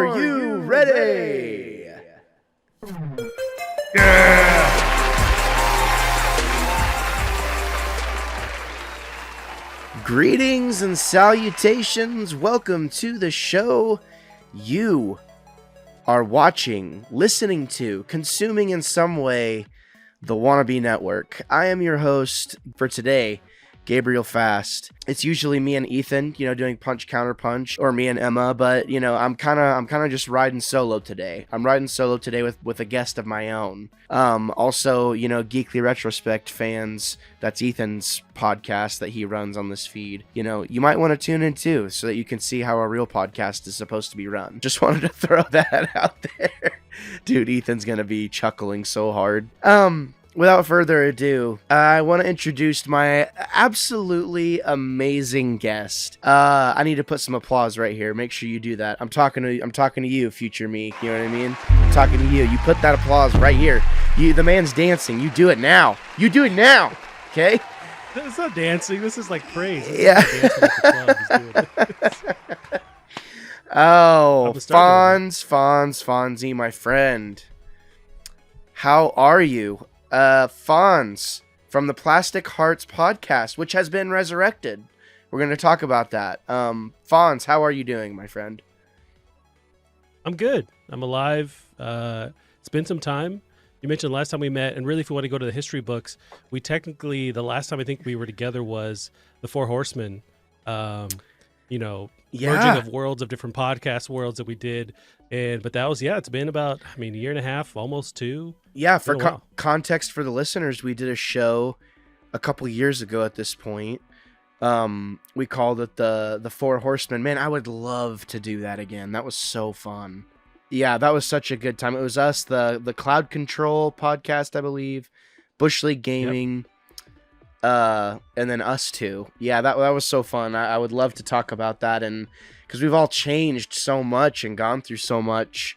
Are you ready? Yeah! Greetings and salutations. Welcome to the show. You are watching, listening to, consuming in some way the Wannabe Network. I am your host for today, Gabriel Fast. It's usually me and Ethan, doing punch counter punch, or me and Emma, but I'm kind of just riding solo today. I'm riding solo today with a guest of my own. Also, Geekly Retrospect fans, that's Ethan's podcast that he runs on this feed. You might want to tune in too, so that you can see how a real podcast is supposed to be run. Just wanted to throw that out there. Dude, Ethan's gonna be chuckling so hard. Without further ado, I want to introduce my absolutely amazing guest. I need to put some applause right here. Make sure you do that. I'm talking to you, future me. You know what I mean? I'm talking to you. You put that applause right here. The man's dancing. You do it now. You do it now. Okay? It's not dancing. This is like praise. Yeah. Oh, Fonze, my friend. How are you? Fonze from the Plastic Hearts podcast, which has been resurrected. We're going to talk about that. Fonze, how are you doing, my friend? I'm good. I'm alive. It's been some time. You mentioned last time we met, and really if we want to go to the history books, the last time I think we were together was the Four Horsemen, merging of worlds of different podcast worlds that we did. But that was, it's been about, a year and a half, almost two. Yeah, for context for the listeners, we did a show a couple years ago at this point. We called it the Four Horsemen. Man, I would love to do that again. That was so fun. Yeah, that was such a good time. It was us, the Cloud Control podcast, I believe, Bush League Gaming, and then us two. Yeah, that was so fun. I would love to talk about that, and because we've all changed so much and gone through so much,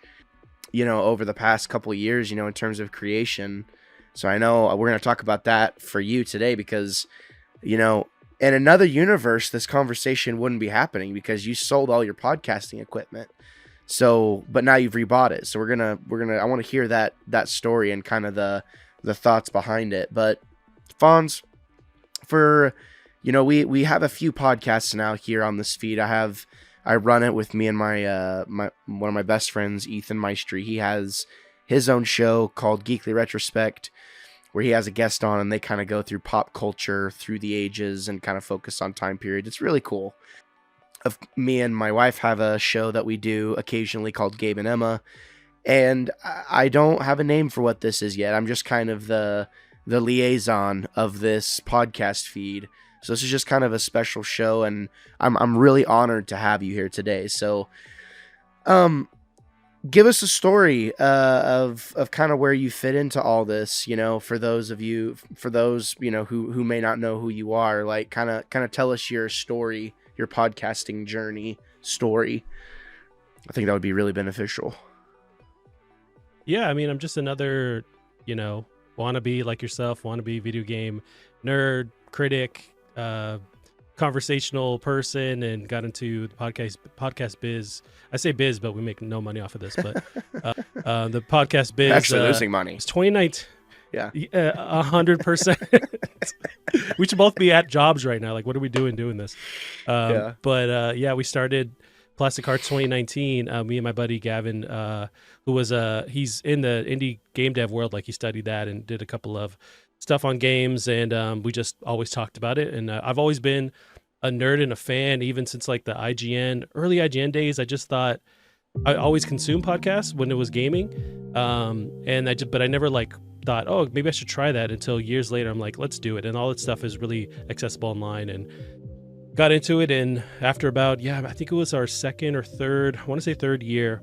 over the past couple of years, in terms of creation. So I know we're going to talk about that for you today because, in another universe, this conversation wouldn't be happening because you sold all your podcasting equipment. So, but now you've rebought it. So I want to hear that story and kind of the thoughts behind it. But Fonze, we have a few podcasts now here on this feed. I run it with me and my one of my best friends, Ethan Maestri. He has his own show called Geekly Retrospect, where he has a guest on and they kind of go through pop culture through the ages and kind of focus on time period. It's really cool. Me and my wife have a show that we do occasionally called Gabe and Emma, and I don't have a name for what this is yet. I'm just kind of the liaison of this podcast feed. So this is just kind of a special show, and I'm really honored to have you here today. So, give us a story of kind of where you fit into all this. For those who may not know who you are, like kind of tell us your story, your podcasting journey story. I think that would be really beneficial. Yeah, I'm just another, wannabe like yourself, wannabe video game nerd, critic. Conversational person, and got into the podcast biz. I say biz, but we make no money off of this. But the podcast biz actually losing money. It's 2019. Yeah, 100%. We should both be at jobs right now. Like, what are we doing this? But we started Plastic Hearts 2019. Me and my buddy Gavin, who was he's in the indie game dev world. Like, he studied that and did a couple of stuff on games, and we just always talked about it. And I've always been a nerd and a fan, even since like the early IGN days. I just thought I always consumed podcasts when it was gaming, but I never thought, oh, maybe I should try that, until years later I'm like, let's do it. And all that stuff is really accessible online, and got into it. And after about I think it was our second or third, I want to say third year,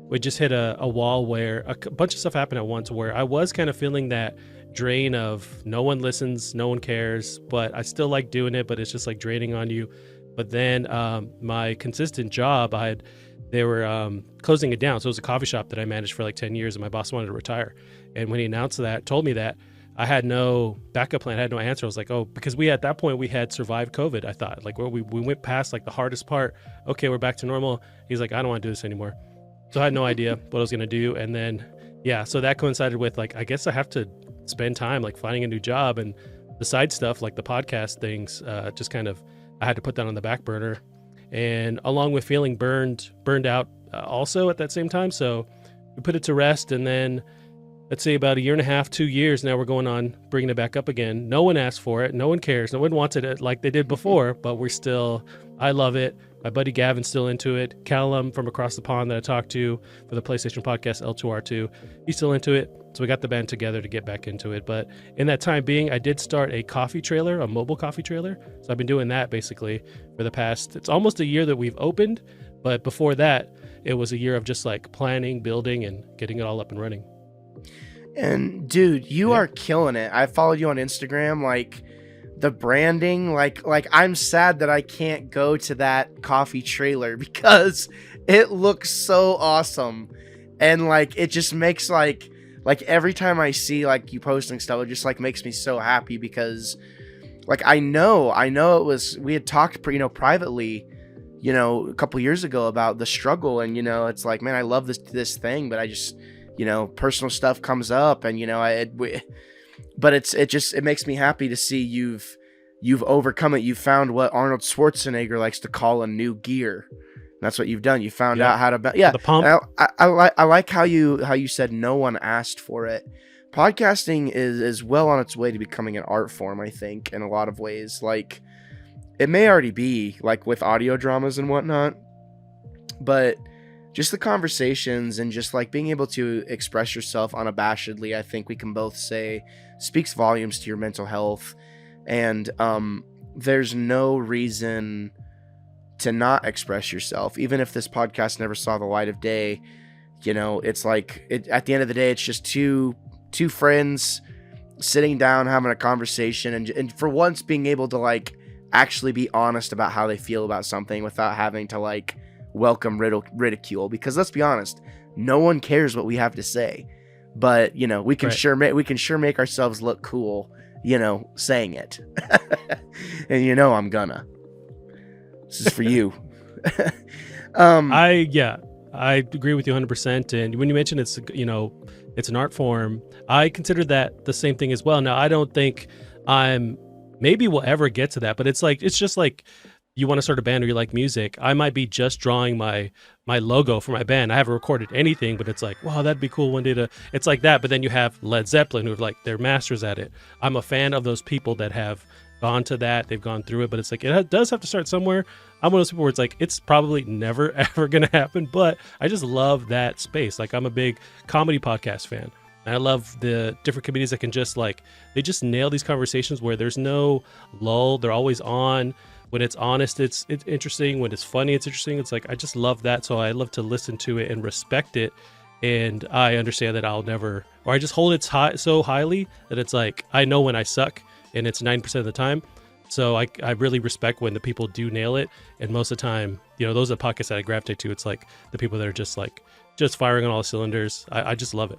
we just hit a wall where a bunch of stuff happened at once, where I was kind of feeling that drain of no one listens, no one cares, but I still like doing it, but it's just like draining on you. But then my consistent job, they were closing it down. So it was a coffee shop that I managed for like 10 years, and my boss wanted to retire. And when he announced that, told me that, I had no backup plan. I had no answer. I was like, oh, because at that point we had survived COVID. I thought like, well, we went past like the hardest part. Okay, we're back to normal. He's like, I don't want to do this anymore. So I had no idea what I was going to do. And then, yeah, so that coincided with like, I guess I have to spend time like finding a new job, and the side stuff, like the podcast things, just kind of, I had to put that on the back burner. And along with feeling burned out also at that same time. So we put it to rest, and then let's say about 1.5 2 years now we're going on bringing it back up again. No one asked for it. No one cares. No one wants it like they did before, but I love it. My buddy Gavin's still into it. Callum from across the pond that I talked to for the PlayStation podcast L2R2, he's still into it. So we got the band together to get back into it. But in that time being, I did start a coffee trailer, a mobile coffee trailer. So I've been doing that basically for the past, it's almost a year that we've opened. But before that, it was a year of just like planning, building, and getting it all up and running. And dude, you are killing it. I followed you on Instagram, like the branding, like I'm sad that I can't go to that coffee trailer because it looks so awesome. And like it just makes like every time I see like you posting stuff, it just like makes me so happy because like I know we had talked privately, a couple years ago about the struggle, and it's like, man, I love this thing, but I just personal stuff comes up, and but it makes me happy to see you've overcome it. You found what Arnold Schwarzenegger likes to call a new gear. That's what you've done. You found out how to the pump. I like how you said no one asked for it. Podcasting is well on its way to becoming an art form, I think, in a lot of ways. Like it may already be like with audio dramas and whatnot, but just the conversations and just like being able to express yourself unabashedly, I think we can both say speaks volumes to your mental health. And there's no reason to not express yourself, even if this podcast never saw the light of day. It's like at the end of the day, it's just two friends sitting down having a conversation, and for once being able to like actually be honest about how they feel about something without having to like welcome ridicule, because let's be honest, no one cares what we have to say, but we can sure make ourselves look cool saying it. And I'm gonna. This is for you. I agree with you 100%. And when you mentioned it's an art form, I consider that the same thing as well. Now I don't think maybe we'll ever get to that, but it's just like you want to start a band or you like music. I might be just drawing my logo for my band. I haven't recorded anything, but it's like, wow, that'd be cool one day it's like that. But then you have Led Zeppelin, who like they're masters at it. I'm a fan of those people that have gone to that, they've gone through it, but it's like it does have to start somewhere. I'm one of those people where it's like it's probably never ever gonna happen, but I just love that space. Like I'm a big comedy podcast fan, and I love the different comedians that can just like they just nail these conversations where there's no lull. They're always on. When it's honest, it's interesting. When it's funny, it's interesting. It's like I just love that, so I love to listen to it and respect it. And I understand that I'll never, or I just hold it so highly that it's like I know when I suck, and it's 9% of the time. So I really respect when the people do nail it. And most of the time, those are the podcasts that I gravitate to. It's like the people that are just firing on all cylinders. I just love it.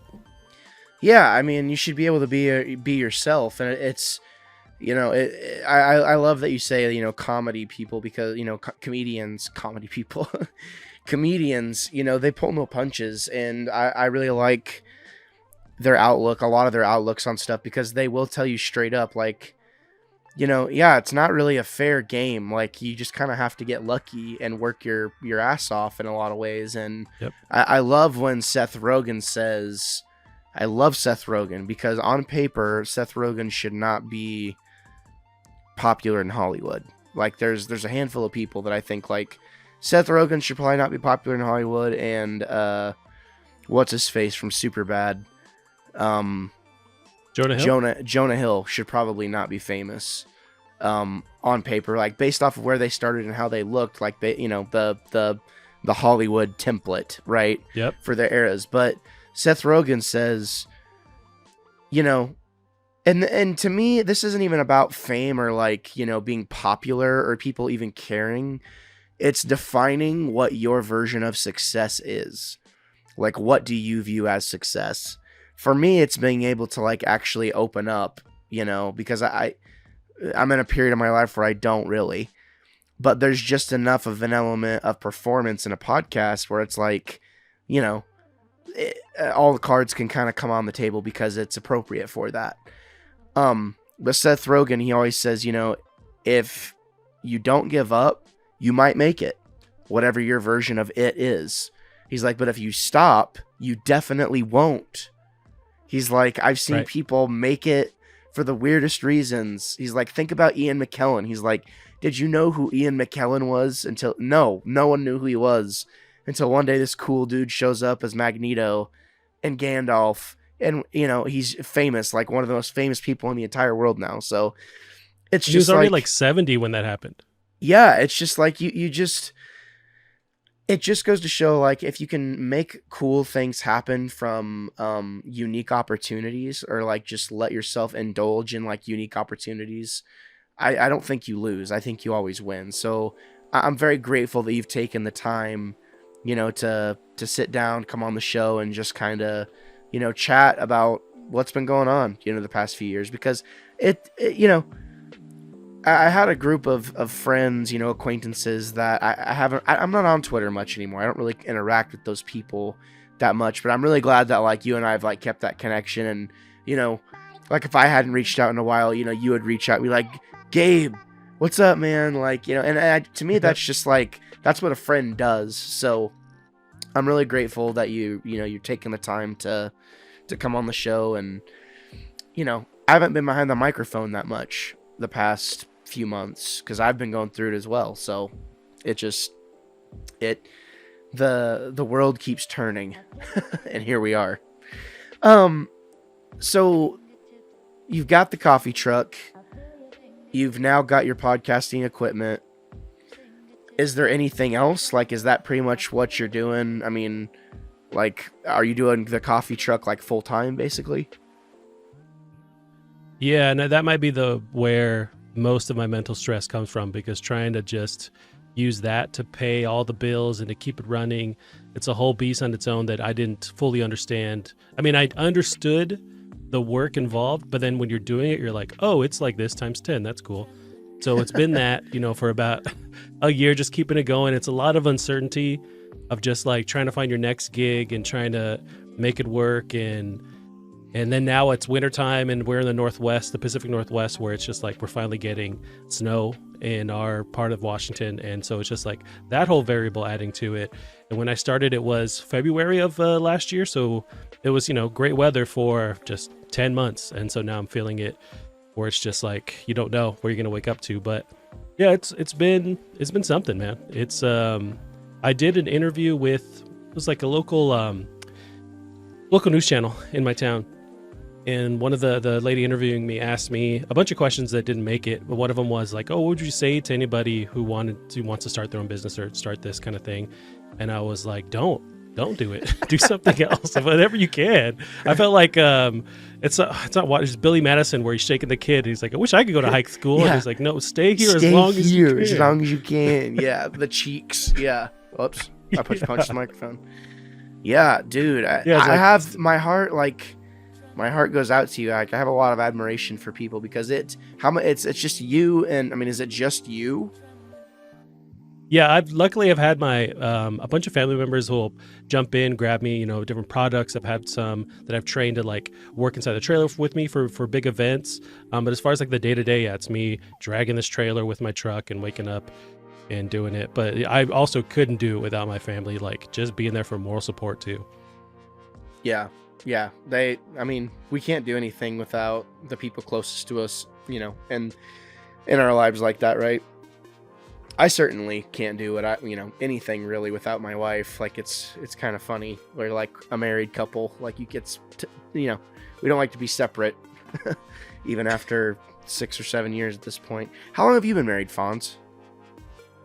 Yeah, I mean, you should be able to be yourself, and it's I love that you say comedy people, because comedians they pull no punches, and I really like their outlook, a lot of their outlooks on stuff, because they will tell you straight up, like, it's not really a fair game. Like, you just kind of have to get lucky and work your ass off in a lot of ways. And yep. I love when Seth Rogen says, I love Seth Rogen, because on paper, Seth Rogen should not be popular in Hollywood. Like, there's a handful of people that I think, like, Seth Rogen should probably not be popular in Hollywood, and what's his face from Superbad? Jonah Hill? Jonah Hill should probably not be famous on paper, like based off of where they started and how they looked, like they, the Hollywood template, right? Yep. For their eras. But Seth Rogen says, and to me, this isn't even about fame or like, being popular or people even caring. It's defining what your version of success is. Like, what do you view as success? for me, it's being able to like actually open up, you know, because I'm in a period of my life where I don't really, but there's just enough of an element of performance in a podcast where it's like, you know, all the cards can kind of come on the table because it's appropriate for that. But Seth Rogen, he always says, you know, if you don't give up, you might make it, whatever your version of it is. He's like, but if you stop, you definitely won't. He's like, I've seen people make it for the weirdest reasons. He's like, think about Ian McKellen. He's like, did you know who Ian McKellen was until... No one knew who he was until one day this cool dude shows up as Magneto and Gandalf. And, you know, he's famous, like one of the most famous people in the entire world now. So it's just, he was already like 70 when that happened. Yeah, it's just like you just... It just goes to show, like, if you can make cool things happen from unique opportunities, or like just let yourself indulge in like unique opportunities, I don't think you lose. I think you always win. So I'm very grateful that you've taken the time, you know, to sit down, come on the show, and just kind of, you know, chat about what's been going on, you know, the past few years. Because it you know, I had a group of friends, you know, acquaintances that I'm not on Twitter much anymore. I don't really interact with those people that much, but I'm really glad that like you and I have like kept that connection. And, you know, like if I hadn't reached out in a while, you know, you would reach out and be like, Gabe, what's up, man? Like, you know, and to me, that's just like, that's what a friend does. So I'm really grateful that you know, you're taking the time to come on the show. And, you know, I haven't been behind the microphone that much the past few months because I've been going through it as well. So the world keeps turning and here we are. So you've got the coffee truck, you've now got your podcasting equipment. Is there anything else? Like, is that pretty much what you're doing? I mean, like, are you doing the coffee truck like full time basically? Yeah, no, that might be where most of my mental stress comes from, because trying to just use that to pay all the bills and to keep it running, it's a whole beast on its own that I didn't fully understand. I mean, I understood the work involved, but then when you're doing it, you're like, oh, it's like this times 10. That's cool. So it's been that, you know, for about a year, just keeping it going. It's a lot of uncertainty of just like trying to find your next gig and trying to make it work. And then now it's wintertime and we're in the Northwest, the Pacific Northwest, where it's just like we're finally getting snow in our part of Washington. And so it's just like that whole variable adding to it. And when I started, it was February of last year. So it was, you know, great weather for just 10 months. And so now I'm feeling it where it's just like you don't know where you're going to wake up to. But yeah, it's been something, man. It's I did an interview with, it was like a local news channel in my town. And one of the lady interviewing me asked me a bunch of questions that didn't make it. But one of them was like, oh, what would you say to anybody who wants to start their own business or start this kind of thing? And I was like, don't do it. Do something else, whatever you can. I felt like it's not what, it's Billy Madison where he's shaking the kid. He's like, I wish I could go to high school. Yeah. And he's like, no, stay here as long as you can. Yeah, the cheeks. Yeah. Oops. I punched the microphone. Yeah, dude. I have my heart like... My heart goes out to you. Like, I have a lot of admiration for people because it's just you. And I mean, is it just you? Yeah, I've had my a bunch of family members who will jump in, grab me, you know, different products. I've had some that I've trained to like work inside the trailer with me for big events. But as far as like the day to day, yeah, it's me dragging this trailer with my truck and waking up and doing it. But I also couldn't do it without my family, like just being there for moral support too. Yeah. Yeah, I mean, we can't do anything without the people closest to us, you know, and in our lives like that, right? I certainly can't do anything really without my wife. Like, it's kind of funny. We're like a married couple. Like, we don't like to be separate, even after 6 or 7 years at this point. How long have you been married, Fonze?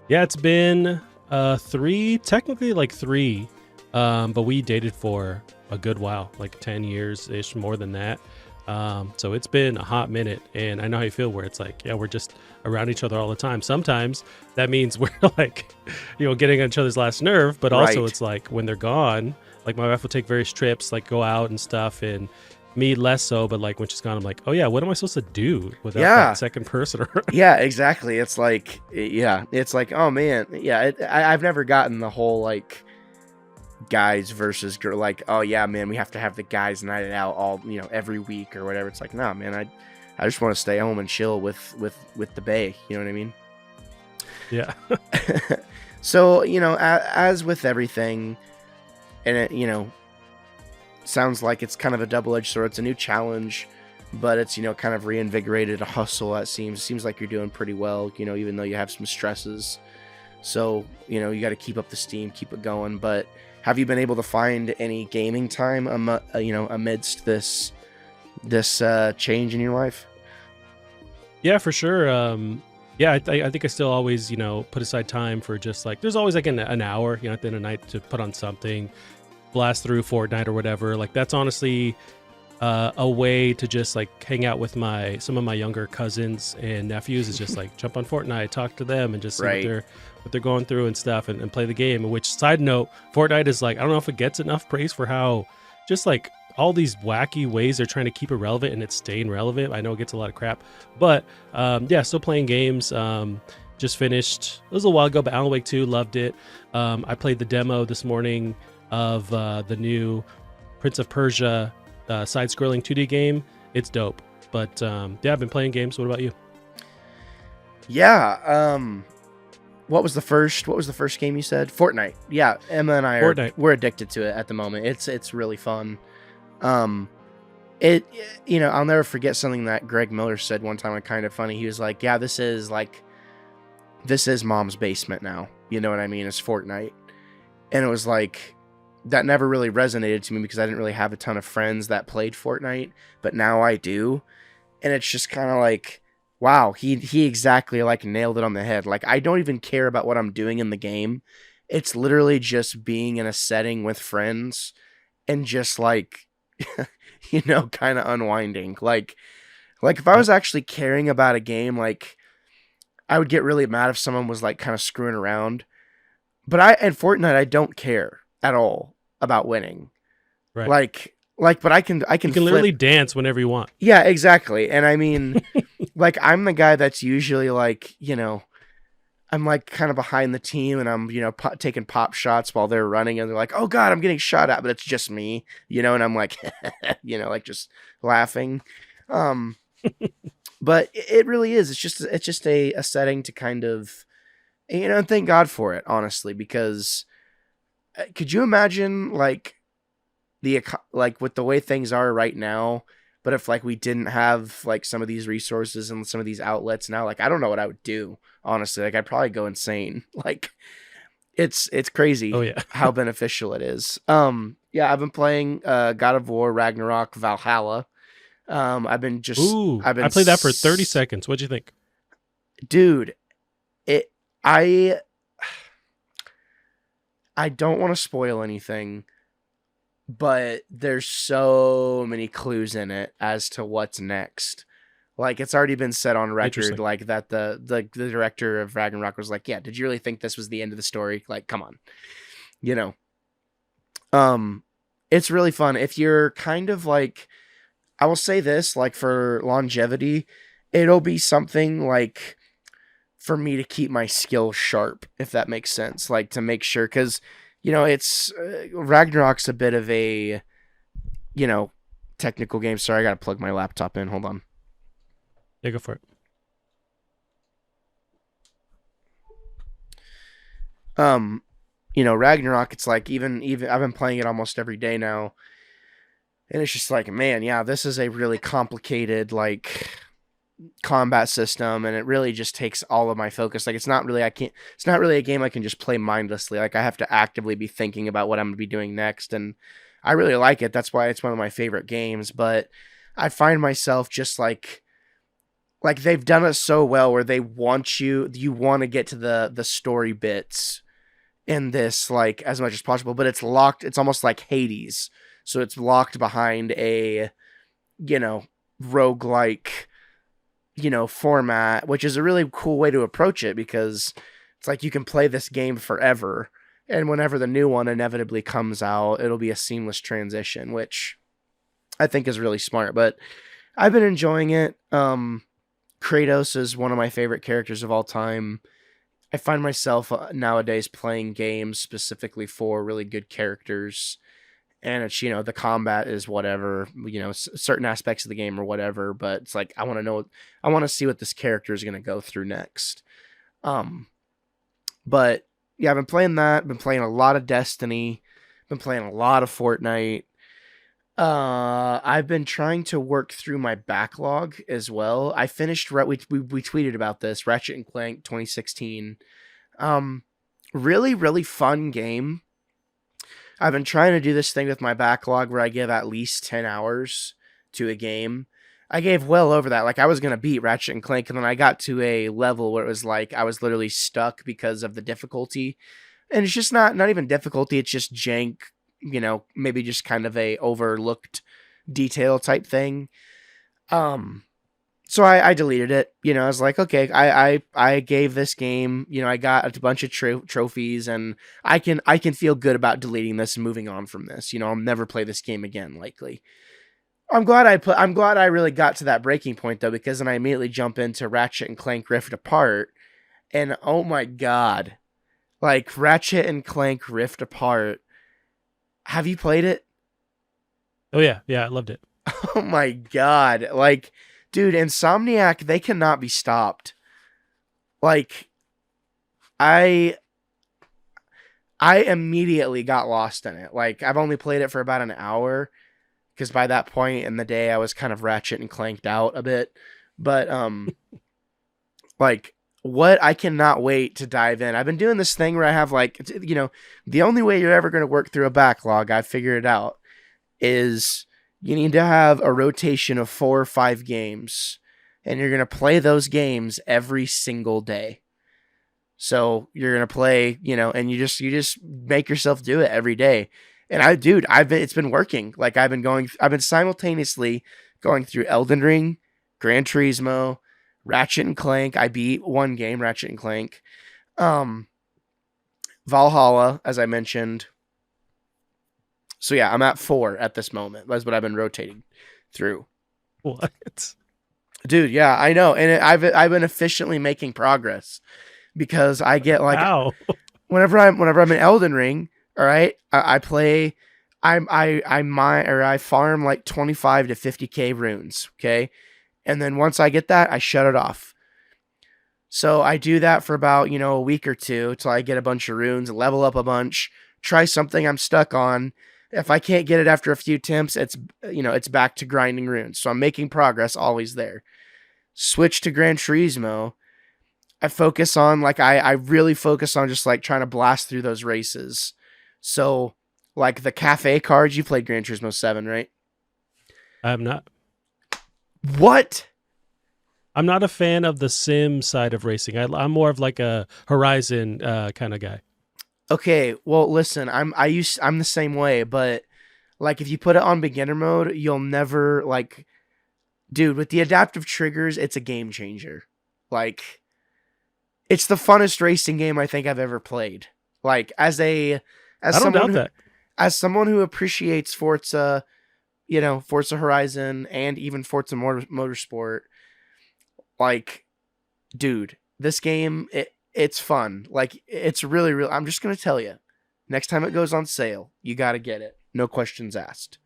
Yeah, it's been 3, technically like 3, but we dated for a good while, like 10 years ish, more than that. So it's been a hot minute, and I know how you feel where it's like, yeah, we're just around each other all the time. Sometimes that means we're like, getting on each other's last nerve, but also Right. it's like when they're gone, like my wife will take various trips, like go out and stuff, and me less so, but like when she's gone, I'm like, oh yeah, what am I supposed to do without Yeah. that second person around? Yeah, exactly. It's like, it's like, oh man, yeah. I've never gotten the whole like guys versus girl, like, oh yeah, man, we have to have the guys night out all, every week or whatever. It's like, nah, man, I just want to stay home and chill with the bae. You know what I mean? Yeah. So, as with everything, and it, sounds like it's kind of a double-edged sword. It's a new challenge, but it's, kind of reinvigorated a hustle. It seems like you're doing pretty well, even though you have some stresses. So, you got to keep up the steam, keep it going. But have you been able to find any gaming time, amidst this change in your life? Yeah, for sure. Yeah, I think I still always, put aside time for just like, there's always like an hour, at the end of the night to put on something, blast through Fortnite or whatever. Like that's honestly a way to just like hang out with some of my younger cousins and nephews, is just like jump on Fortnite, talk to them, and just see what they're going through and stuff, and play the game. Which, side note, Fortnite is like, I don't know if it gets enough praise for how just like all these wacky ways they're trying to keep it relevant, and it's staying relevant. I know it gets a lot of crap, but yeah, still playing games. Just finished, it was a while ago, but Alan Wake 2, loved it. I played the demo this morning of the new Prince of Persia side-scrolling 2D game. It's dope. But yeah, I've been playing games. What about you? Yeah. What was the first game you said? Fortnite. Yeah, Emma and I we're addicted to it at the moment. It's really fun. I'll never forget something that Greg Miller said one time, like kind of funny. He was like, yeah, this is mom's basement now. You know what I mean? It's Fortnite. And it was like, that never really resonated to me because I didn't really have a ton of friends that played Fortnite, but now I do. And it's just kind of like, wow, he exactly like nailed it on the head. Like, I don't even care about what I'm doing in the game. It's literally just being in a setting with friends and just like, kind of unwinding. Like if I was actually caring about a game, like I would get really mad if someone was like kind of screwing around. But in Fortnite, I don't care at all about winning. Right. But I can you can literally dance whenever you want. Yeah, exactly. And I mean, like, I'm the guy that's usually like, I'm like kind of behind the team, and I'm, taking pop shots while they're running, and they're like, oh god, I'm getting shot at, but it's just me, and I'm like, like just laughing. But it really is. It's just a setting to kind of, thank God for it, honestly, because could you imagine like with the way things are right now, but if like we didn't have like some of these resources and some of these outlets now, like I don't know what I would do, honestly. Like I'd probably go insane. Like it's crazy. Oh yeah. How beneficial it is. Yeah, I've been playing God of War Ragnarok Valhalla. I played that for 30 seconds. What'd you think? Dude, I don't want to spoil anything, but there's so many clues in it as to what's next. Like, it's already been said on record, like that the director of Ragnarok was like, yeah, did you really think this was the end of the story? Like, come on. It's really fun. If you're kind of like, I will say this, like for longevity, it'll be something like for me to keep my skills sharp, if that makes sense. Like to make sure, because, it's Ragnarok's a bit of a, technical game. Sorry, I got to plug my laptop in. Hold on. Yeah, go for it. Ragnarok, it's like even I've been playing it almost every day now. And it's just like, man, yeah, this is a really complicated, like, combat system, and it really just takes all of my focus. Like, it's not really a game I can just play mindlessly. Like, I have to actively be thinking about what I'm going to be doing next, and I really like it. That's why it's one of my favorite games, but I find myself just like they've done it so well where they want you want to get to the story bits in this, like, as much as possible, but it's locked. It's almost like Hades. So it's locked behind a, roguelike, format, which is a really cool way to approach it because it's like you can play this game forever. And whenever the new one inevitably comes out, it'll be a seamless transition, which I think is really smart. But I've been enjoying it. Kratos is one of my favorite characters of all time. I find myself nowadays playing games specifically for really good characters. And it's, the combat is whatever, certain aspects of the game or whatever. But it's like, I want to see what this character is going to go through next. But yeah, I've been playing that. Been playing a lot of Destiny. Been playing a lot of Fortnite. I've been trying to work through my backlog as well. I finished, we tweeted about this, Ratchet and Clank 2016. Really, really fun game. I've been trying to do this thing with my backlog where I give at least 10 hours to a game. I gave well over that. Like, I was going to beat Ratchet and Clank, and then I got to a level where it was like I was literally stuck because of the difficulty. And it's just not even difficulty, it's just jank, maybe just kind of a overlooked detail type thing. So I deleted it. I was like, okay, I gave this game, I got a bunch of trophies, and I can feel good about deleting this and moving on from this. I'll never play this game again, likely. I'm glad I really got to that breaking point though, because then I immediately jump into Ratchet and Clank Rift Apart, and oh my god, like Ratchet and Clank Rift Apart. Have you played it? Oh yeah, I loved it. Oh my god, like, dude, Insomniac, they cannot be stopped. Like, I immediately got lost in it. Like, I've only played it for about an hour, because by that point in the day, I was kind of Ratchet and Clanked out a bit. But, like, what? I cannot wait to dive in. I've been doing this thing where I have, like, the only way you're ever going to work through a backlog, I've figured it out, is you need to have a rotation of 4 or 5 games, and you're going to play those games every single day. So you're going to play, and you just make yourself do it every day. And it's been working. Like, I've been simultaneously going through Elden Ring, Gran Turismo, Ratchet and Clank. I beat one game, Ratchet and Clank. Valhalla, as I mentioned. So yeah, I'm at 4 at this moment. That's what I've been rotating through. What? Dude, yeah, I know. And I've been efficiently making progress, because I get like, wow. whenever I'm in Elden Ring, all right, I farm like 25 to 50k runes, okay? And then once I get that, I shut it off. So I do that for about, a week or two till I get a bunch of runes, level up a bunch, try something I'm stuck on. If I can't get it after a few attempts, it's back to grinding runes. So I'm making progress always there. Switch to Gran Turismo. I focus on, like, I really focus on just like trying to blast through those races. So, like, the cafe cards, you played Gran Turismo 7, right? I have not. What? I'm not a fan of the sim side of racing. I'm more of like a Horizon kind of guy. Okay, well, listen, I'm the same way, but like, if you put it on beginner mode, you'll never, like, dude, with the adaptive triggers, it's a game changer. Like, it's the funnest racing game I think I've ever played. Like, as someone who appreciates Forza, Forza Horizon and even Forza Motorsport, like, dude, this game, it's fun. Like, it's really, really, I'm just going to tell you, next time it goes on sale, you got to get it. No questions asked.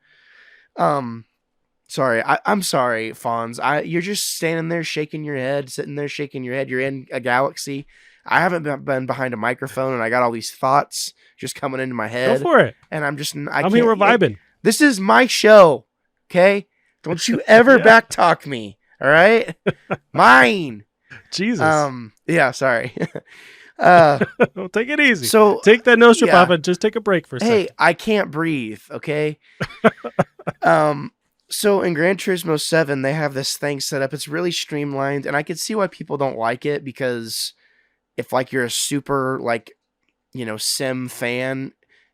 Sorry. I'm sorry, Fonze. You're just standing there shaking your head, sitting there shaking your head. You're in a galaxy. I haven't been behind a microphone, and I got all these thoughts just coming into my head. Go for it. And I'm here, we're vibing. This is my show, okay? Don't you ever backtalk me, all right? Mine. Jesus. Yeah, sorry. Well, take it easy. So take that nose strip off and just take a break for a second. Hey, I can't breathe, okay? So in Gran Turismo 7, they have this thing set up. It's really streamlined, and I can see why people don't like it, because if, like, you're a super, like, sim fan,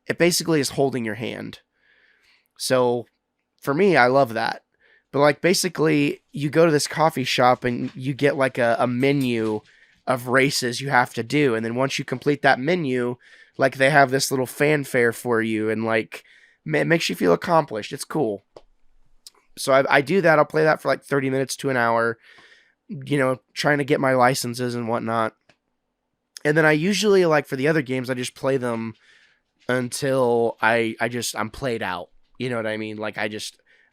it basically is holding your hand. So for me, I love that. But like basically you go to this coffee shop and you get like a menu of races you have to do. And then once you complete that menu, like they have this little fanfare for you and like it makes you feel accomplished. It's cool. So I do that. I'll play that for like 30 minutes to an hour, trying to get my licenses and whatnot. And then I usually like for the other games, I just play them until I'm played out. You know what I mean? Like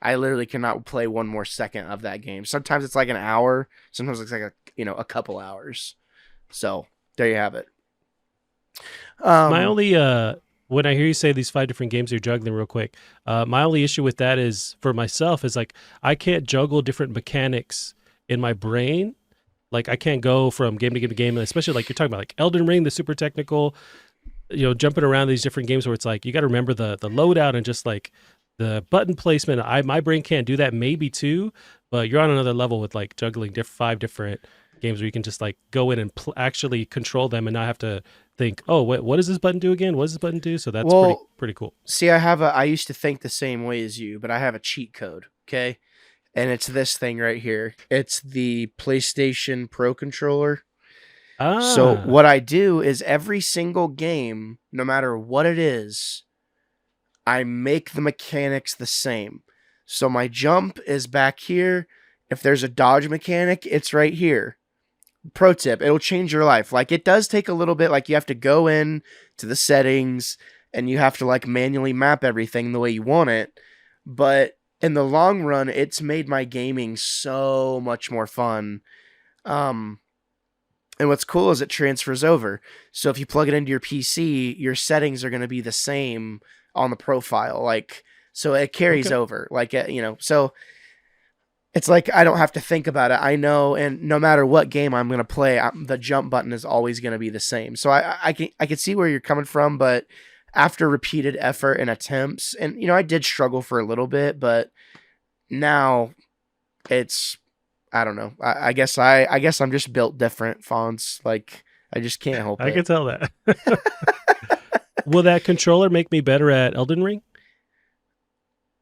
I literally cannot play one more second of that game. Sometimes it's like an hour. Sometimes it's like a couple hours. So there you have it. My only when I hear you say these 5 different games you're juggling real quick, my only issue with that is for myself is like I can't juggle different mechanics in my brain. Like I can't go from game to game to game, especially like you're talking about like Elden Ring, the super technical, jumping around these different games where it's like you got to remember the loadout and just like the button placement. My brain can't do that, maybe too, but you're on another level with like juggling 5 different games where you can just like go in and actually control them and not have to think, oh, what does this button do again? What does this button do? So that's pretty cool. See, I used to think the same way as you, but I have a cheat code, okay? And it's this thing right here. It's the PlayStation Pro controller. So what I do is every single game, no matter what it is, I make the mechanics the same. So my jump is back here. If there's a dodge mechanic, it's right here. Pro tip, it'll change your life. Like it does take a little bit, like you have to go in to the settings and you have to like manually map everything the way you want it. But in the long run, it's made my gaming so much more fun. And what's cool is it transfers over. So if you plug it into your PC, your settings are going to be the same on the profile. Like, so it carries over. Like, so it's like I don't have to think about it. I know, and no matter what game I'm going to play, the jump button is always going to be the same. So I can see where you're coming from, but after repeated effort and attempts, and I did struggle for a little bit, but now it's I don't know. I guess I'm just built different, Fonze. Like I just can't help it. I can tell that. Will that controller make me better at Elden Ring?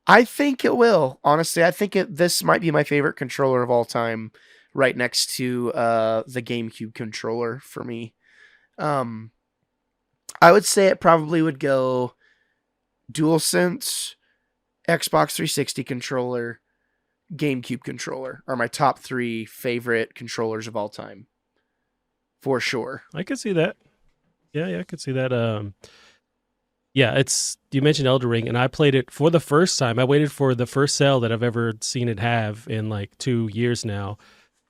I think it will. Honestly, I think this might be my favorite controller of all time, right next to the GameCube controller for me. I would say it probably would go DualSense, Xbox 360 controller, GameCube controller are my top 3 favorite controllers of all time. For sure. I could see that. Yeah, I could see that. Yeah, you mentioned Elden Ring, and I played it for the first time. I waited for the first sale that I've ever seen it have in like 2 years now.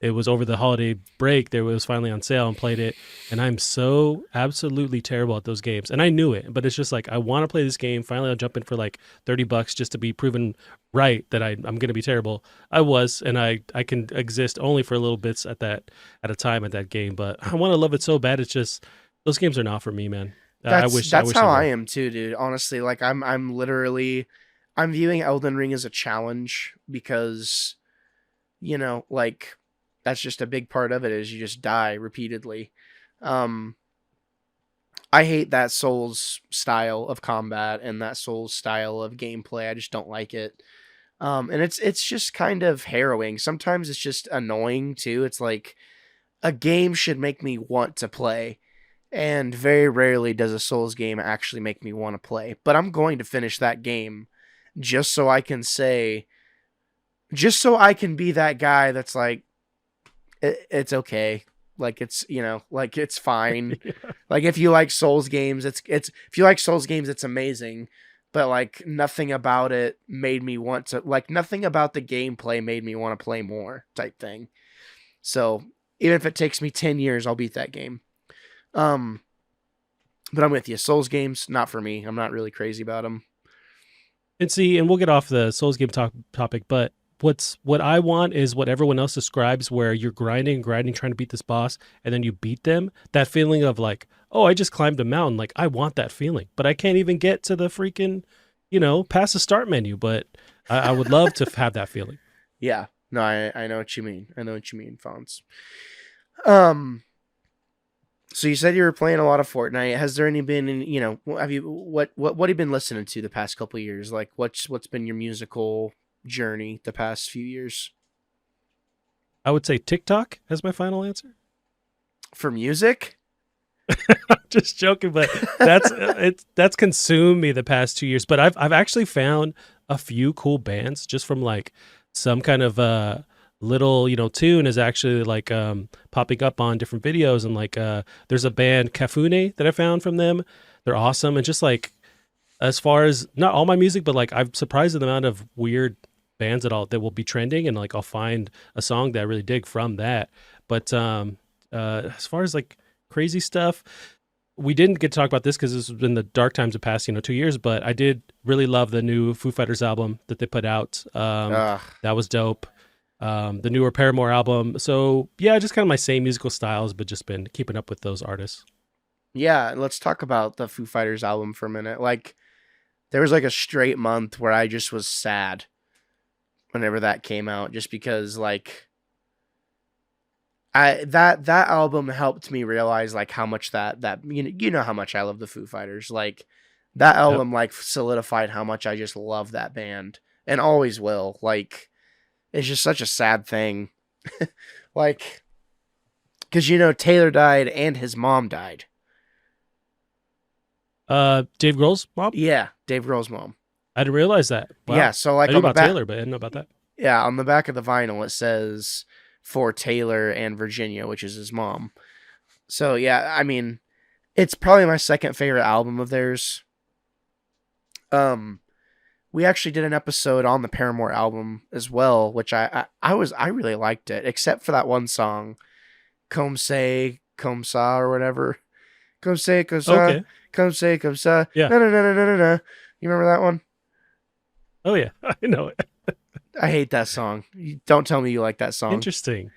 It was over the holiday break. It was finally on sale and played it. And I'm so absolutely terrible at those games. And I knew it, but it's just like, I want to play this game. Finally, I'll jump in for like $30 just to be proven right that I'm going to be terrible. I was, and I can exist only for a little bits at a time at that game. But I want to love it so bad. It's just, those games are not for me, man. That's how I am too, dude. Honestly, like I'm viewing Elden Ring as a challenge because, like that's just a big part of it is you just die repeatedly. I hate that Souls style of combat and that Souls style of gameplay. I just don't like it. And it's just kind of harrowing. Sometimes it's just annoying too. It's like a game should make me want to play. And very rarely does a Souls game actually make me want to play. But I'm going to finish that game just so I can be that guy that's like, it's okay. Like it's, like it's fine. Yeah. Like if you like Souls games, if you like Souls games, it's amazing. But like nothing about it made me want to, like nothing about the gameplay made me want to play more type thing. So even if it takes me 10 years, I'll beat that game. But I'm with you. Souls games, not for me. I'm not really crazy about them. And we'll get off the Souls game topic, but what I want is what everyone else describes, where you're grinding, trying to beat this boss, and then you beat them. That feeling of like, oh, I just climbed a mountain. Like, I want that feeling, but I can't even get to the freaking, past the start menu. But I would love to have that feeling. Yeah. No, I know what you mean. I know what you mean, Fonz. So you said you were playing a lot of Fortnite. Has there been, what have you been listening to the past couple of years? Like what's been your musical journey the past few years? I would say TikTok as my final answer. For music? Just joking, but that's consumed me the past 2 years. But I've actually found a few cool bands just from like some kind of little tune is actually like popping up on different videos, and like there's a band Kafune that I found from them. They're awesome, and just like as far as not all my music, but like I'm surprised at the amount of weird bands that will be trending, and like I'll find a song that I really dig from that. But as far as like crazy stuff, we didn't get to talk about this because this has been the dark times of past 2 years, but I did really love the new Foo Fighters album that they put out. That was dope. The newer Paramore album. So yeah, just kind of my same musical styles, but just been keeping up with those artists. Yeah, let's talk about the Foo Fighters album for a minute. Like, there was like a straight month where I just was sad whenever that came out, just because like that album helped me realize like how much that you know how much I love the Foo Fighters. Like, that album like solidified how much I just love that band and always will. Like, it's just such a sad thing. Like, because Taylor died and his mom died. Dave Grohl's mom? Yeah, Dave Grohl's mom. I didn't realize that. Wow. Yeah, so like I knew about Taylor, but I didn't know about that. Yeah, on the back of the vinyl it says for Taylor and Virginia, which is his mom. So yeah, I mean, it's probably my second favorite album of theirs. We actually did an episode on the Paramore album as well, which I really liked it, except for that one song, Comme C'est, Comme Ça, or whatever. Comme C'est, Comme Ça, okay. Comme C'est, Comme Ça. Yeah. Na. You remember that one? Oh yeah, I know it. I hate that song. Don't tell me you like that song. Interesting.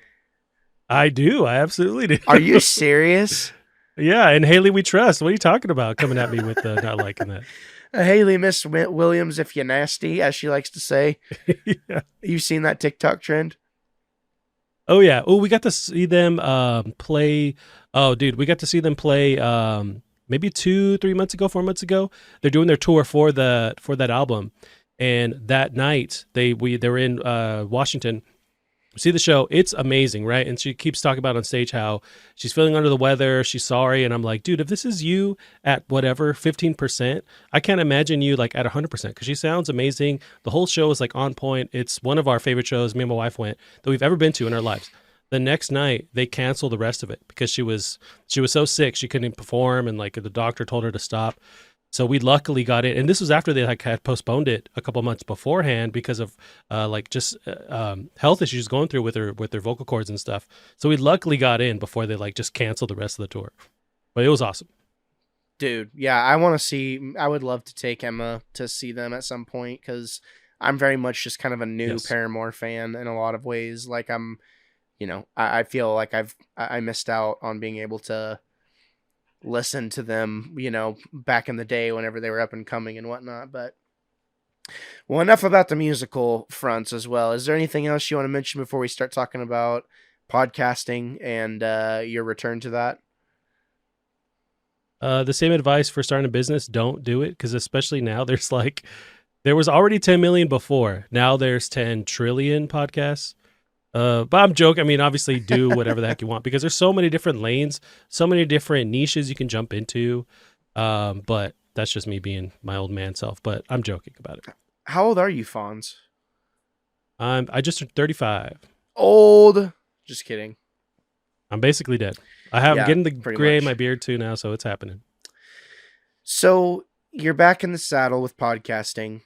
I do. I absolutely do. Are you serious? Yeah, and Haley We Trust. What are you talking about? Coming at me with not liking that. Haley Miss Williams, if you nasty, as she likes to say. Yeah. You've seen that TikTok trend? Oh yeah. Oh, we got to see them play. Oh, dude, we got to see them play maybe 4 months ago. They're doing their tour for that album, and that night they were in Washington. See the show. It's amazing, right? And she keeps talking about on stage how she's feeling under the weather. She's sorry. And I'm like, dude, if this is you at whatever, 15%, I can't imagine you like at 100% because she sounds amazing. The whole show is like on point. It's one of our favorite shows, me and my wife went, that we've ever been to in our lives. The next night, they canceled the rest of it because she was so sick. She couldn't perform. And like the doctor told her to stop. So we luckily got it, and this was after they like had postponed it a couple months beforehand because of health issues going through with their vocal cords and stuff. So we luckily got in before they like just canceled the rest of the tour. But it was awesome. Dude, yeah, I would love to take Emma to see them at some point because I'm very much just kind of a new Paramore fan in a lot of ways. Like I feel like I missed out on being able to listen to them, back in the day whenever they were up and coming and whatnot. But well, enough about the musical fronts as well. Is there anything else you want to mention before we start talking about podcasting and your return to that? The same advice for starting a business: don't do it, because especially now there was already 10 million before. Now there's 10 trillion podcasts. But I'm joking. I mean, obviously do whatever the heck you want because there's so many different lanes, so many different niches you can jump into. But that's just me being my old man self, but I'm joking about it. How old are you, Fonze? I just turned 35. Old. Just kidding. I'm basically dead. I'm getting the gray in much. my beard too now, so it's happening. So you're back in the saddle with podcasting.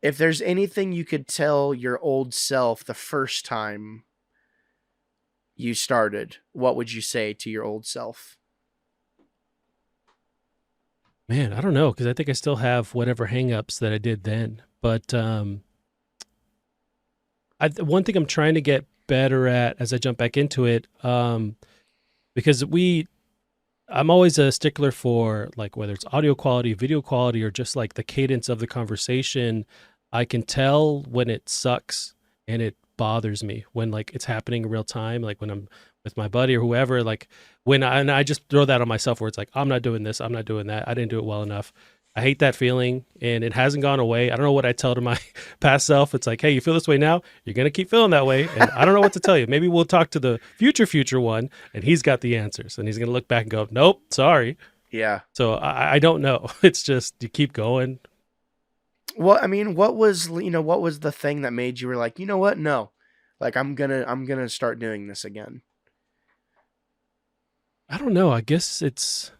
If there's anything you could tell your old self the first time you started, what would you say to your old self? Man, I don't know, because I think I still have whatever hangups that I did then. But one thing I'm trying to get better at as I jump back into it, because I'm always a stickler for like whether it's audio quality, video quality, or just like the cadence of the conversation. I can tell when it sucks and it bothers me when like it's happening in real time, like when I'm with my buddy or whoever, like and I just throw that on myself where it's like, I'm not doing this, I'm not doing that, I didn't do it well enough. I hate that feeling, and it hasn't gone away. I don't know what I tell to my past self. It's like, hey, you feel this way now, you're gonna keep feeling that way, and I don't know what to tell you. Maybe we'll talk to the future one, and he's got the answers, and he's gonna look back and go, nope, sorry. Yeah. So I don't know. It's just you keep going. Well, I mean, what was the thing that made you were like, you know what? No, like I'm gonna start doing this again. I don't know. I guess it's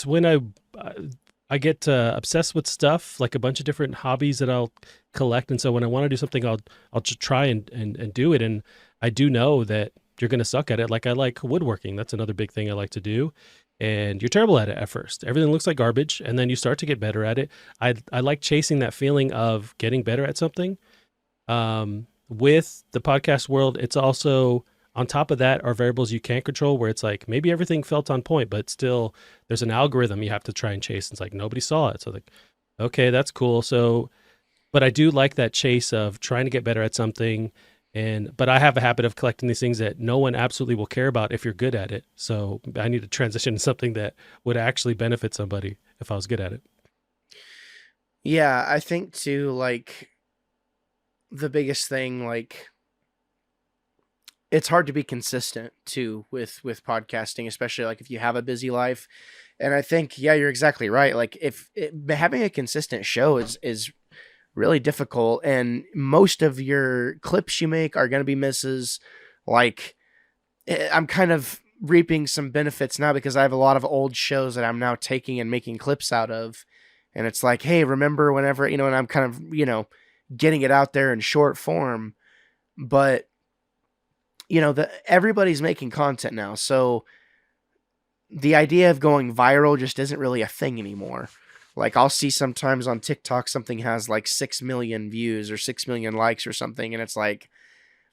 when I get obsessed with stuff, like a bunch of different hobbies that I'll collect, and so when I want to do something, I'll just try and do it. And I do know that you're gonna suck at it. Like I like woodworking. That's another big thing I like to do. And you're terrible at it at first. Everything looks like garbage, and then you start to get better at it. I like chasing that feeling of getting better at something. With the podcast world, it's also on top of that are variables you can't control, where it's like maybe everything felt on point, but still there's an algorithm you have to try and chase. It's like nobody saw it, so like, okay, that's cool. So, but I do like that chase of trying to get better at something. But I have a habit of collecting these things that no one absolutely will care about if you're good at it. So I need to transition to something that would actually benefit somebody if I was good at it. Yeah, I think too, like the biggest thing, like it's hard to be consistent too with podcasting, especially like if you have a busy life. And I think, yeah, you're exactly right. Like having a consistent show is really difficult, and most of your clips you make are going to be misses. Like I'm kind of reaping some benefits now because I have a lot of old shows that I'm now taking and making clips out of, and it's like, hey, remember whenever, and I'm kind of, getting it out there in short form. But everybody's making content now, so the idea of going viral just isn't really a thing anymore. Like I'll see sometimes on TikTok something has like 6 million views or 6 million likes or something, and it's like,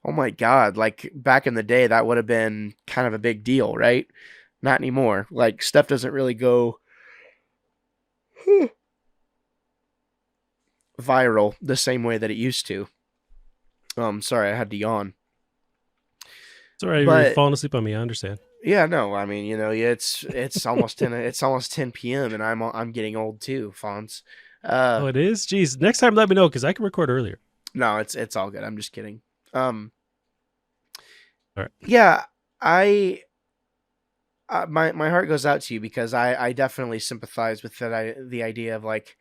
oh my God, like back in the day that would have been kind of a big deal, right? Not anymore. Like stuff doesn't really go viral the same way that it used to. Sorry, I had to yawn. It's all right. You're falling asleep on me. I understand. Yeah, no, I mean, it's almost 10. It's almost 10 p.m. and I'm getting old too, Fonze. Oh, it is. Jeez, next time let me know because I can record earlier. No, it's all good. I'm just kidding. All right. Yeah, my heart goes out to you because I definitely sympathize with the idea of like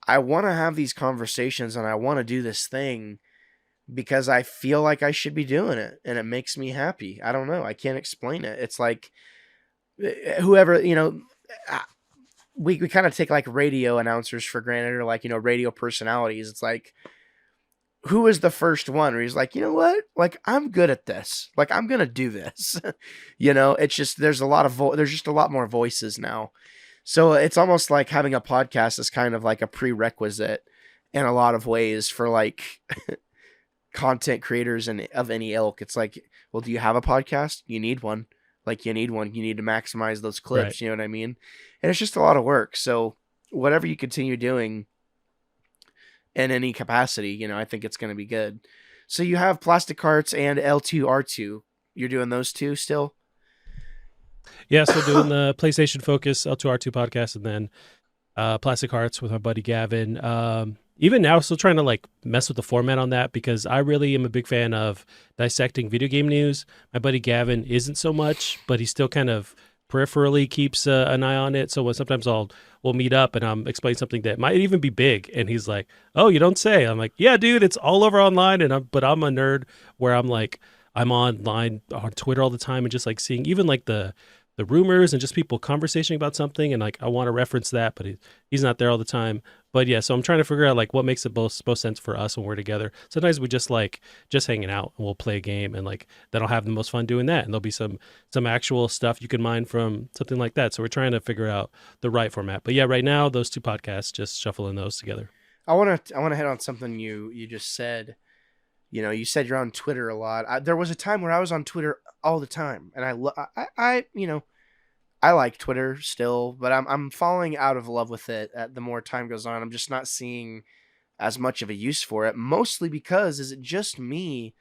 I want to have these conversations and I want to do this thing because I feel like I should be doing it and it makes me happy. I don't know. I can't explain it. It's like whoever, we kind of take like radio announcers for granted, or like, radio personalities. It's like, who was the first one where he's like, you know what? Like, I'm good at this. Like, I'm going to do this. It's just, there's just a lot more voices now. So it's almost like having a podcast is kind of like a prerequisite in a lot of ways for like content creators and of any ilk. It's like, well, do you have a podcast? You need one. Like you need one. You need to maximize those clips. Right. You know what I mean? And it's just a lot of work. So whatever you continue doing in any capacity, I think it's going to be good. So you have Plastic Hearts and L2R2. You're doing those two still? Yeah, so doing the PlayStation Focus L2R2 podcast, and then Plastic Hearts with my buddy Gavin. Even now, still trying to like mess with the format on that because I really am a big fan of dissecting video game news. My buddy Gavin isn't so much, but he still kind of peripherally keeps an eye on it. So sometimes we'll meet up and I'm explaining something that might even be big, and he's like, "Oh, you don't say." I'm like, "Yeah, dude, it's all over online." But I'm a nerd where I'm like, I'm online on Twitter all the time and just like seeing even like the rumors and just people conversating about something, and like I want to reference that, but he's not there all the time. But yeah, so I'm trying to figure out like what makes it most sense for us when we're together. Sometimes we just hanging out and we'll play a game, and like then I'll have the most fun doing that, and there'll be some actual stuff you can mine from something like that. So we're trying to figure out the right format. But yeah, right now those two podcasts, just shuffling those together. I want to hit on something you just said. You said you're on Twitter a lot. There was a time where I was on Twitter all the time, and I like Twitter still, but I'm falling out of love with it the more time goes on. I'm just not seeing as much of a use for it, mostly because is it just me?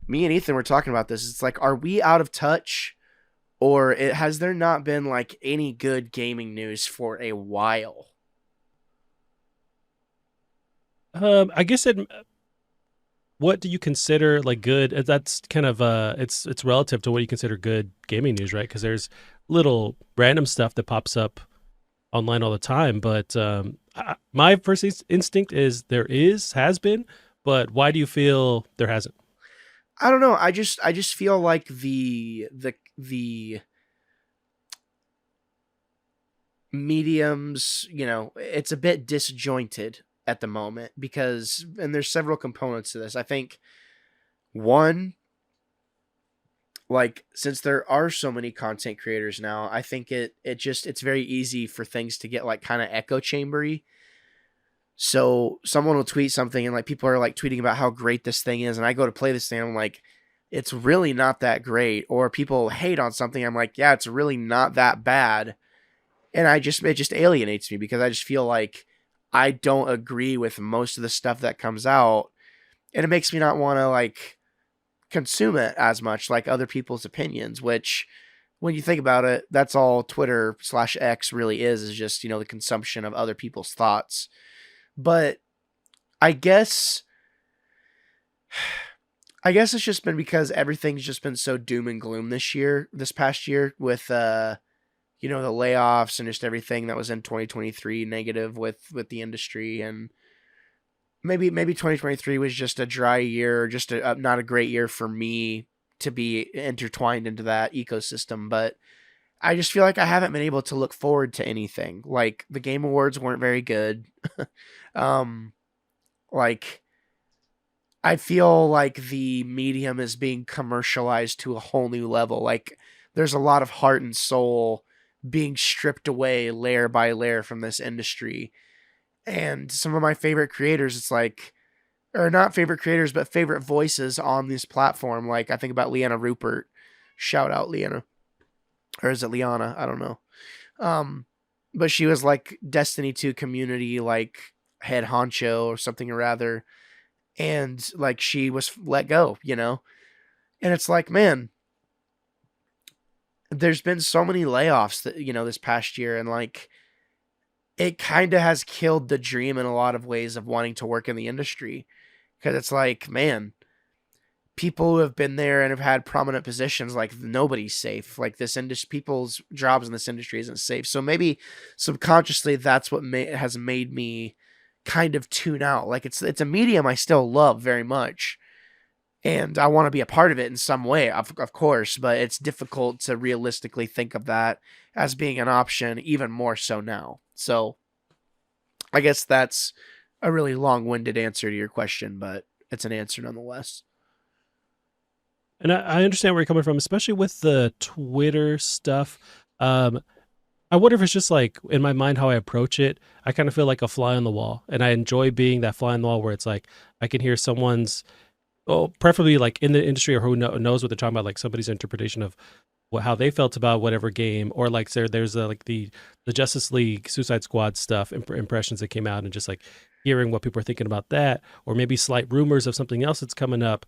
Me and Ethan were talking about this. It's like, are we out of touch, or has there not been like any good gaming news for a while? I guess what do you consider like good? That's kind of it's relative to what you consider good gaming news, right? Because there's little random stuff that pops up online all the time. But my first instinct is has been, but why do you feel there hasn't? I don't know. I just feel like the mediums, it's a bit disjointed at the moment because, and there's several components to this. I think one, like, since there are so many content creators now, I think it's very easy for things to get like kind of echo chambery. So someone will tweet something and like people are like tweeting about how great this thing is, and I go to play this thing and I'm like, it's really not that great. Or people hate on something, I'm like, yeah, it's really not that bad. And it just alienates me because I just feel like I don't agree with most of the stuff that comes out, and it makes me not want to like consume it as much, like other people's opinions, which when you think about it, that's all Twitter/X really is just, the consumption of other people's thoughts. But I guess it's just been because everything's just been so doom and gloom this past year with the layoffs and just everything that was in 2023 negative with the industry. And maybe 2023 was just a dry year, just not a great year for me to be intertwined into that ecosystem. But I just feel like I haven't been able to look forward to anything. Like, the Game Awards weren't very good. Like, I feel like the medium is being commercialized to a whole new level. Like, there's a lot of heart and soul being stripped away layer by layer from this industry. And some of my favorite creators, it's like, or not favorite creators, but favorite voices on this platform. Like, I think about Leanna Rupert. Shout out Leanna. Or is it Liana? I don't know. But she was like Destiny 2 community, like head honcho or something or rather. And like she was let go, And it's like, man, there's been so many layoffs that, this past year. And like, it kind of has killed the dream in a lot of ways of wanting to work in the industry. Because it's like, man, people who have been there and have had prominent positions, like, nobody's safe. Like, this industry, people's jobs in this industry isn't safe. So maybe subconsciously that's what has made me kind of tune out. Like, it's a medium I still love very much, and I want to be a part of it in some way, of course, but it's difficult to realistically think of that as being an option, even more so now. So I guess that's a really long-winded answer to your question, but it's an answer nonetheless. And I understand where you're coming from, especially with the Twitter stuff. I wonder if it's just like in my mind how I approach it. I kind of feel like a fly on the wall, and I enjoy being that fly on the wall where it's like I can hear someone's, preferably like in the industry or who knows what they're talking about, like somebody's interpretation of how they felt about whatever game, or like there's like the Justice League Suicide Squad stuff impressions that came out, and just like hearing what people are thinking about that, or maybe slight rumors of something else that's coming up.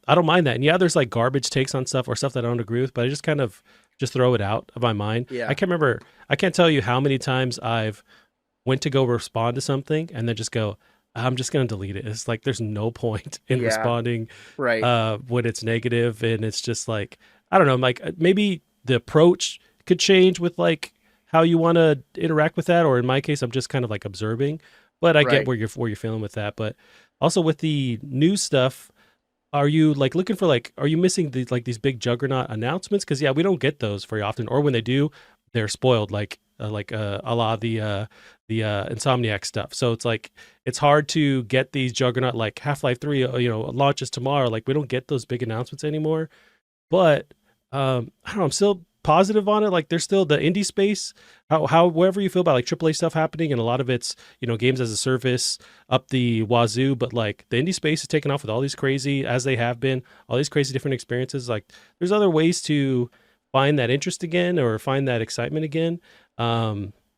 I don't mind that. And yeah, there's like garbage takes on stuff or stuff that I don't agree with, but I just kind of just throw it out of my mind. Yeah. I can't tell you how many times I've went to go respond to something and then just go, I'm just going to delete it. It's like, there's no point in responding right. When it's negative. And it's just like, I don't know, like maybe the approach could change with like how you want to interact with that. Or in my case, I'm just kind of like observing, but I get where you're feeling with that. But also with the new stuff, are you like looking for like, are you missing these big juggernaut announcements? Because yeah, we don't get those very often, or when they do, they're spoiled, like a la the Insomniac stuff. So it's like it's hard to get these juggernaut, like Half-Life 3, launches tomorrow. Like we don't get those big announcements anymore. But I don't know, I'm still positive on it. Like there's still the indie space, however you feel about like AAA stuff happening, and a lot of it's games as a service up the wazoo. But like the indie space is taking off with all these crazy, as they have been, all these crazy different experiences. Like there's other ways to find that interest again or find that excitement again.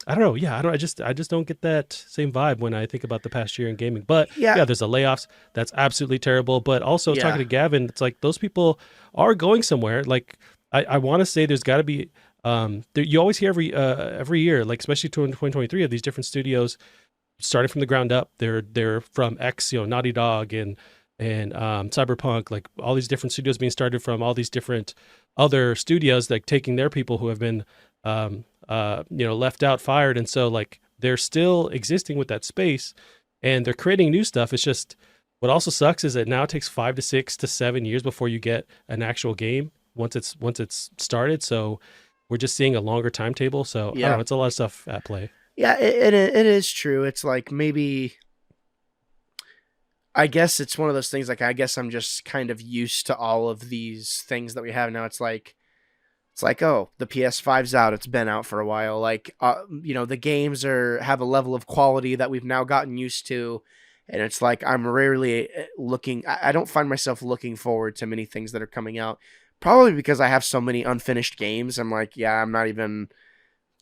I don't know. Yeah, I just don't get that same vibe when I think about the past year in gaming. But yeah, there's the layoffs. That's absolutely terrible. But also talking to Gavin, it's like those people are going somewhere. Like I want to say there's got to be you always hear every year, like especially in 2023, of these different studios started from the ground up. They're from X, Naughty Dog and Cyberpunk, like all these different studios being started from all these different other studios, like taking their people who have been left out, fired, and so like they're still existing with that space, and they're creating new stuff. It's just what also sucks is that now it takes 5 to 6 to 7 years before you get an actual game once it's started. So we're just seeing a longer timetable. So I don't know, it's a lot of stuff at play. Yeah, it is true. It's like maybe, I guess it's one of those things, like I guess I'm just kind of used to all of these things that we have now. It's like, oh, the PS5's out. It's been out for a while. Like, the games have a level of quality that we've now gotten used to. And it's like, I'm rarely I don't find myself looking forward to many things that are coming out. Probably because I have so many unfinished games. I'm like, yeah, I'm not even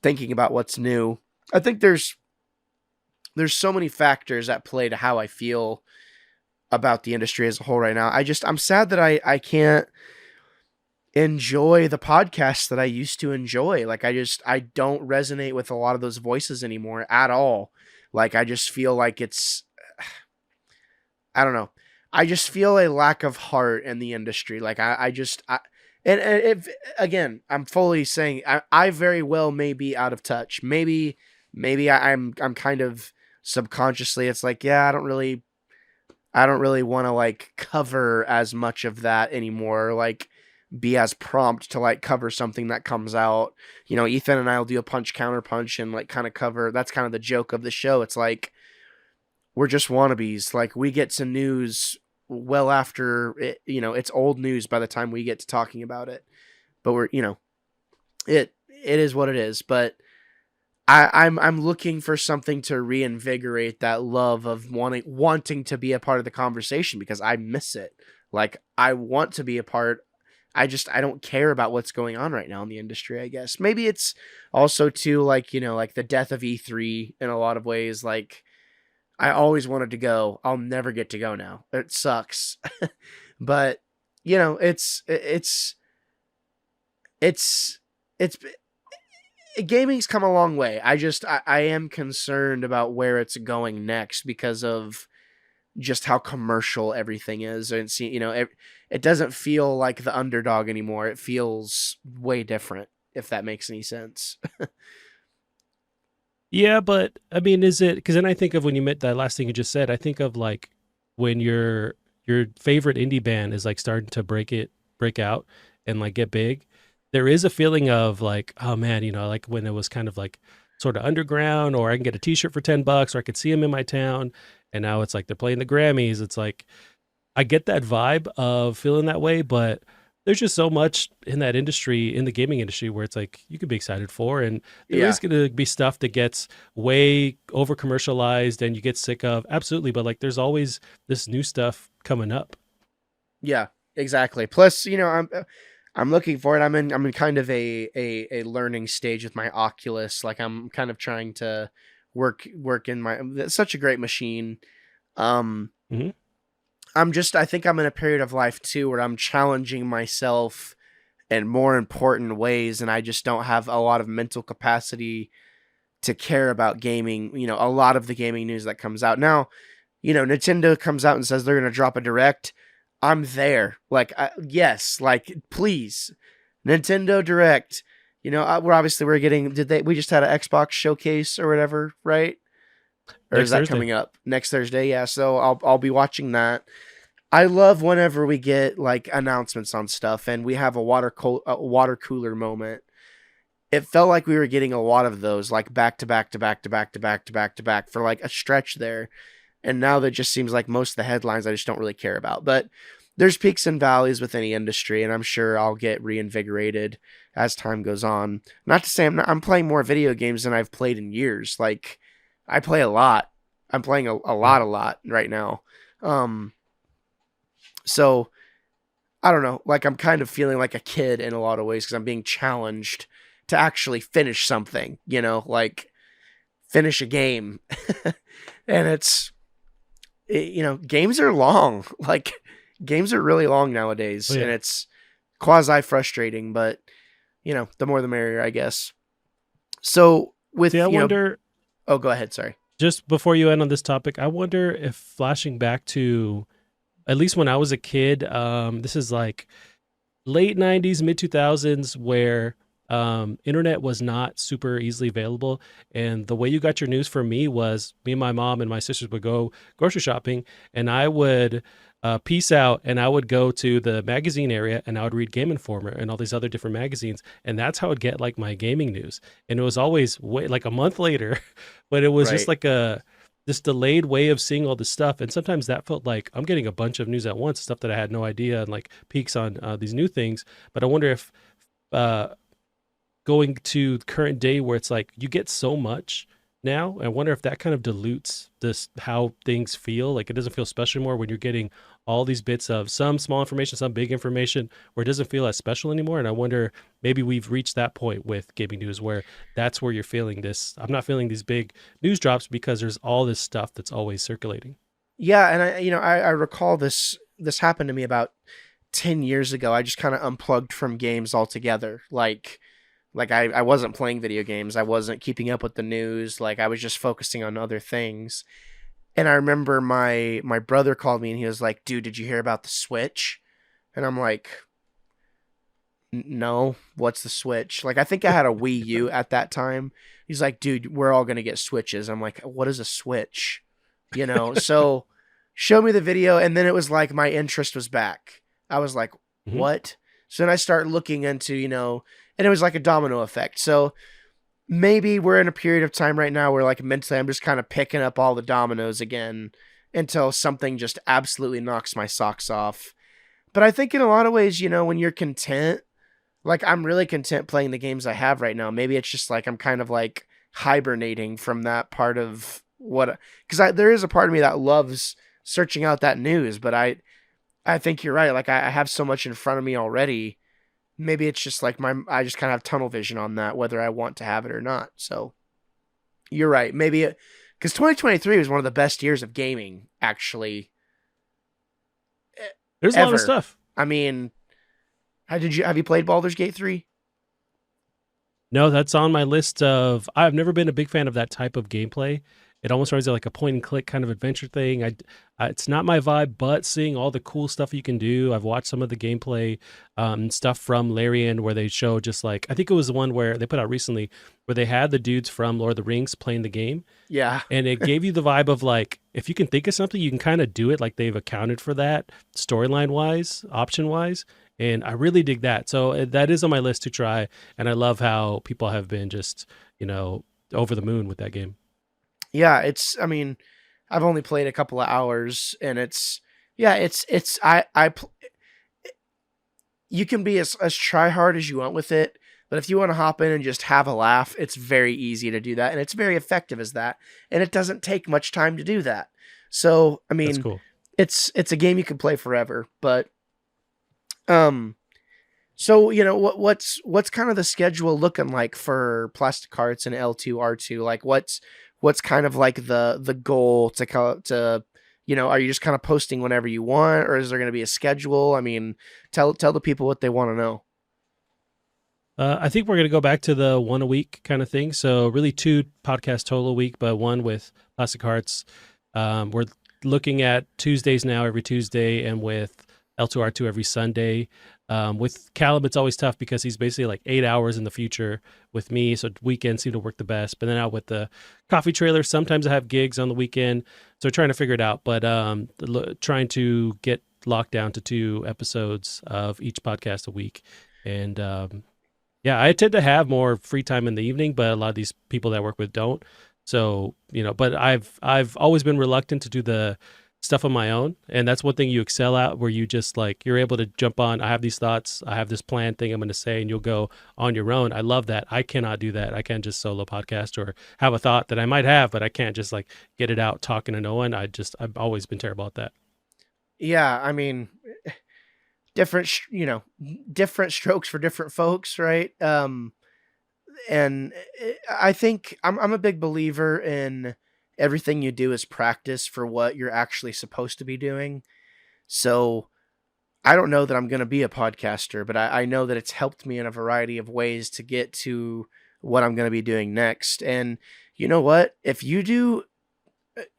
thinking about what's new. I think there's so many factors at play to how I feel about the industry as a whole right now. I'm sad that I can't enjoy the podcasts that I used to enjoy. Like, I don't resonate with a lot of those voices anymore at all. Like, I just feel like I don't know. I just feel a lack of heart in the industry. Like, again, I'm fully saying I very well may be out of touch. Maybe I'm kind of subconsciously, it's like, yeah, I don't really want to like cover as much of that anymore. Like, be as prompt to like cover something that comes out. Ethan and I will do a punch counter punch and like kind of cover. That's kind of the joke of the show. It's like, we're just wannabes. Like, we get to news well after it, it's old news by the time we get to talking about it. But we're, it is what it is. But I'm looking for something to reinvigorate that love of wanting to be a part of the conversation, because I miss it. Like, I want to be a part. I don't care about what's going on right now in the industry, I guess. Maybe it's also too, like, like the death of E3 in a lot of ways. Like, I always wanted to go. I'll never get to go now. It sucks. But, it's gaming's come a long way. I am concerned about where it's going next because of just how commercial everything is. And it doesn't feel like the underdog anymore. It feels way different, if that makes any sense. Yeah, but I mean, is it, because then I think of when you met that last thing you just said, I think of like when your favorite indie band is like starting to break out and like get big. There is a feeling of like, oh man, like when it was kind of like sort of underground, or I can get a t-shirt for $10, or I could see them in my town. And now it's like they're playing the Grammys. It's like, I get that vibe of feeling that way, but there's just so much in that industry, in the gaming industry, where it's like you could be excited for, and there is going to be stuff that gets way over commercialized and you get sick of. Absolutely. But like, there's always this new stuff coming up. Yeah, exactly. Plus, I'm looking for it. I'm in kind of a learning stage with my Oculus. Like, I'm kind of trying to work in it's such a great machine. Mm-hmm. I think I'm in a period of life too where I'm challenging myself in more important ways, and I just don't have a lot of mental capacity to care about gaming. A lot of the gaming news that comes out now, Nintendo comes out and says they're going to drop a direct. I'm there. Like, yes, like, please, Nintendo Direct. We're getting. We just had an Xbox showcase or whatever, right? Or is that Thursday coming up next Thursday? Yeah, so I'll be watching that. I love whenever we get like announcements on stuff, and we have a water cooler moment. It felt like we were getting a lot of those, like back to back for like a stretch there. And now that just seems like most of the headlines I just don't really care about. But there's peaks and valleys with any industry, and I'm sure I'll get reinvigorated as time goes on. Not to say I'm playing more video games than I've played in years. Like, I play a lot. I'm playing a lot right now. So I don't know. Like, I'm kind of feeling like a kid in a lot of ways because I'm being challenged to actually finish something, like finish a game. And games are long. Like, games are really long nowadays. Oh, yeah. And it's quasi frustrating, but the more the merrier, I guess. So with, I wonder. Oh, go ahead. Sorry. Just before you end on this topic, I wonder if flashing back to at least when I was a kid, this is like late 90s, mid 2000s, where internet was not super easily available. And the way you got your news for me was me and my mom and my sisters would go grocery shopping, and I would peace out and I would go to the magazine area and I would read Game Informer and all these other different magazines. And that's how I'd get like my gaming news. And it was always like a month later, but it was just Right. like this delayed way of seeing all this stuff. And sometimes that felt like I'm getting a bunch of news at once, stuff that I had no idea, and like peaks on these new things. But I wonder if uh, going to the current day where it's like you get so much now, I wonder if that kind of dilutes this how things feel. Like it doesn't feel special anymore when you're getting all these bits of some small information, some big information, where it doesn't feel as special anymore. And I wonder maybe we've reached that point with gaming news where that's where you're feeling this. I'm not feeling these big news drops because there's all this stuff that's always circulating. Yeah, and I recall this happened to me about 10 years ago. I just kind of unplugged from games altogether. Like I wasn't playing video games. I wasn't keeping up with the news. Like I was just focusing on other things. And I remember my brother called me and he was like, "Dude, did you hear about the Switch?" And I'm like, No, what's the Switch?" Like I think I had a Wii U at that time. He's like, "Dude, we're all gonna get Switches." I'm like, "What is a Switch?" So show me the video, and then it was like my interest was back. I was like, Hmm. "What?" So then I start looking into, and it was like a domino effect. So maybe we're in a period of time right now where like mentally I'm just kind of picking up all the dominoes again until something just absolutely knocks my socks off. But I think in a lot of ways, when you're content, like I'm really content playing the games I have right now. Maybe it's just like I'm kind of like hibernating from that part of what, because there is a part of me that loves searching out that news, but I think you're right. Like I have so much in front of me already. Maybe it's just like I just kind of have tunnel vision on that, whether I want to have it or not. So you're right. Maybe because 2023 was one of the best years of gaming, actually, There's a lot of ever. stuff. I mean, have you played Baldur's Gate 3? No, that's on my list of. I've never been a big fan of that type of gameplay. It almost reminds me of like a point and click kind of adventure thing. It's not my vibe, but seeing all the cool stuff you can do. I've watched some of the gameplay stuff from Larian where they show just like I think it was the one where they put out recently where they had the dudes from Lord of the Rings playing the game, Yeah. and it gave you the vibe of like if you can think of something, you can kind of do it. Like they've accounted for that storyline wise, option wise, and I really dig that. So that is on my list to try, and I love how people have been just over the moon with that game. Yeah, I mean, I've only played a couple of hours and yeah, you can be as try hard as you want with it, but if you want to hop in and just have a laugh, it's very easy to do that. And it's very effective as that. And it doesn't take much time to do that. So, I That's mean, cool. it's a game you can play forever, but, um, so what's kind of the schedule looking like for Plastic Arts and L2R2? Like what's kind of like the goal are you just kind of posting whenever you want, or is there going to be a schedule? I mean, tell the people what they want to know. I think we're going to go back to the one a week kind of thing. So really two podcasts total a week, but one with Plastic Hearts. We're looking at Tuesdays now, every Tuesday, and with L2R2 every Sunday. With Callum, it's always tough because he's basically like 8 hours in the future with me. So weekends seem to work the best. But then out with the coffee trailer, sometimes I have gigs on the weekend. So trying to figure it out, but trying to get locked down to 2 episodes of each podcast a week. And yeah, I tend to have more free time in the evening, but a lot of these people that I work with don't. So, but I've always been reluctant to do the stuff on my own. And that's one thing you excel at, where you just like you're able to jump on, I have these thoughts, I have this plan thing I'm going to say, and you'll go on your own. I love that. I cannot do that. I can't just solo podcast or have a thought that I might have, but I can't just like get it out talking to no one. I've always been terrible at that. Yeah, I mean, different different strokes for different folks, right? And I think I'm a big believer in everything you do is practice for what you're actually supposed to be doing. So I don't know that I'm going to be a podcaster, but I know that it's helped me in a variety of ways to get to what I'm going to be doing next. And you know what? If you do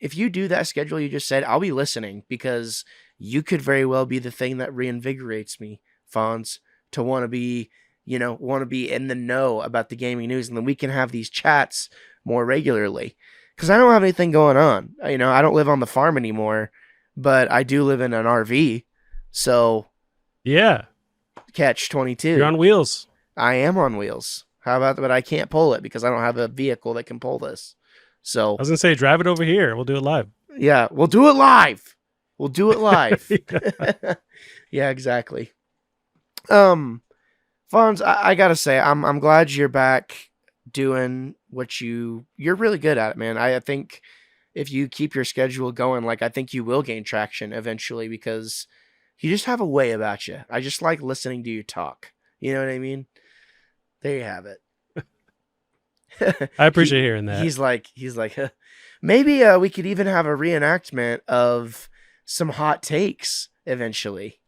if you do that schedule you just said, I'll be listening, because you could very well be the thing that reinvigorates me, Fonz, to want to be in the know about the gaming news, and then we can have these chats more regularly. Because I don't have anything going on. I don't live on the farm anymore, but I do live in an RV. So yeah, catch 22. You're on wheels. I am on wheels. How about that? But I can't pull it because I don't have a vehicle that can pull this. So I was gonna say, drive it over here. We'll do it live. Yeah, we'll do it live. Yeah, exactly. Fonz, I gotta say, I'm glad you're back doing what you're really good at it, man. I think if you keep your schedule going, like, I think you will gain traction eventually, because you just have a way about you. I just like listening to you talk. You know what I mean? There you have it. I appreciate hearing that. He's like, maybe we could even have a reenactment of some hot takes eventually.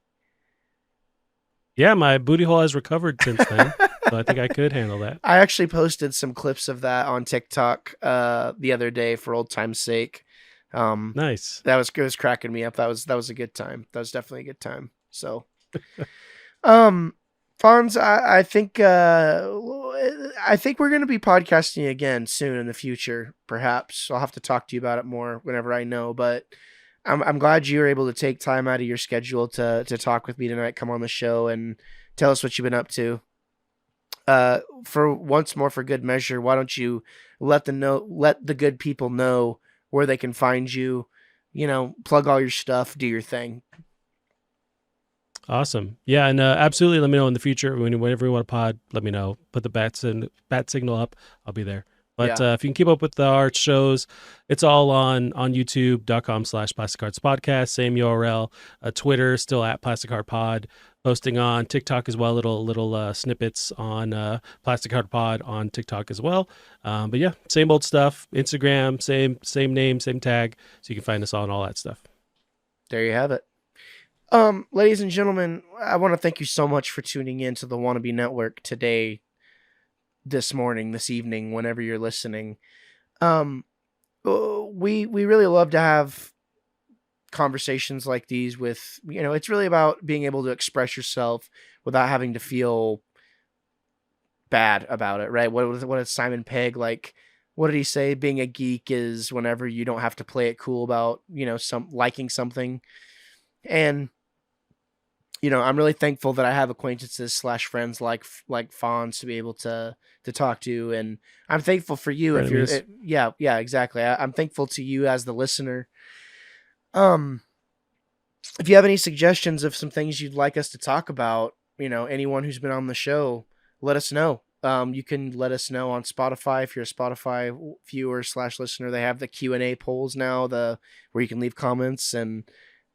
Yeah, my booty hole has recovered since then, so I think I could handle that. I actually posted some clips of that on TikTok the other day for old time's sake. Nice. It was cracking me up. That was a good time. That was definitely a good time. So, Fonz, I think we're going to be podcasting again soon in the future. Perhaps I'll have to talk to you about it more whenever I know. But I'm glad you were able to take time out of your schedule to talk with me tonight. Come on the show and tell us what you've been up to. For once more, for good measure, why don't you let the good people know where they can find you? Plug all your stuff, do your thing. Awesome. Yeah, and absolutely let me know in the future. Whenever you want to pod, let me know. Put the bat signal up. I'll be there. But if you can keep up with our shows, it's all on youtube.com/Plastic Hearts Podcast. Same URL. Twitter, still at Plastic Heart Pod. Posting on TikTok as well. Little snippets on Plastic Heart Pod on TikTok as well. But yeah, same old stuff. Instagram, same name, same tag. So you can find us on all that stuff. There you have it. Ladies and gentlemen, I want to thank you so much for tuning in to the Wannabe Network today, this morning, this evening, whenever you're listening. We really love to have conversations like these with, it's really about being able to express yourself without having to feel bad about it, right? What is Simon Pegg like? What did he say? Being a geek is whenever you don't have to play it cool about, liking something. And I'm really thankful that I have acquaintances / friends like Fonz to be able to talk to, and I'm thankful for you. Yeah, exactly. I'm thankful to you as the listener. If you have any suggestions of some things you'd like us to talk about, anyone who's been on the show, let us know. You can let us know on Spotify. If you're a Spotify viewer / listener, they have the Q&A polls now, where you can leave comments, and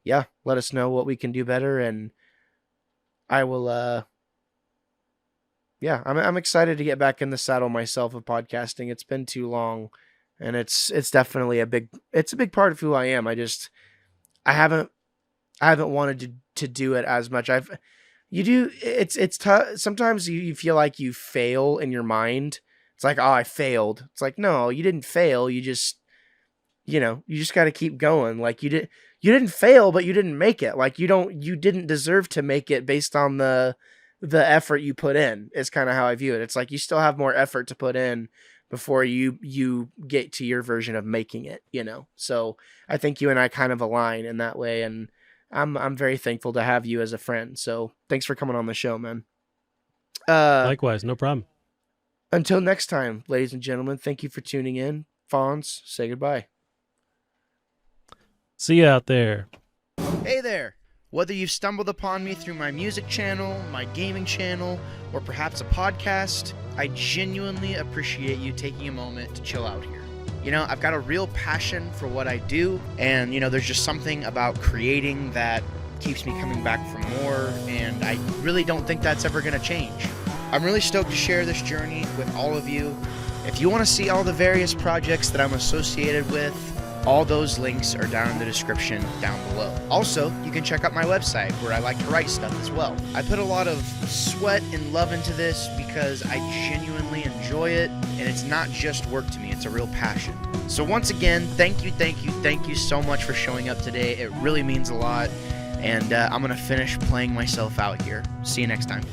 yeah, let us know what we can do better. And I will, I'm excited to get back in the saddle myself of podcasting. It's been too long, and it's definitely a big part of who I am. I haven't wanted to do it as much. It's tough. Sometimes you feel like you fail in your mind. It's like, oh, I failed. It's like, no, you didn't fail. You just got to keep going. Like you didn't fail, but you didn't make it. Like you didn't deserve to make it based on the effort you put in, is kind of how I view it. It's like you still have more effort to put in before you get to your version of making it, So I think you and I kind of align in that way, and I'm very thankful to have you as a friend. So thanks for coming on the show, man. Likewise, no problem. Until next time, ladies and gentlemen, thank you for tuning in. Fonz, say goodbye. See you out there. Hey there. Whether you've stumbled upon me through my music channel, my gaming channel, or perhaps a podcast, I genuinely appreciate you taking a moment to chill out here. I've got a real passion for what I do, and, there's just something about creating that keeps me coming back for more, and I really don't think that's ever going to change. I'm really stoked to share this journey with all of you. If you want to see all the various projects that I'm associated with, All those links are down in the description down below. Also, you can check out my website where I like to write stuff as well. I put a lot of sweat and love into this because I genuinely enjoy it, and it's not just work to me, it's a real passion. So once again, thank you so much for showing up today. It really means a lot, and I'm going to finish playing myself out here. See you next time.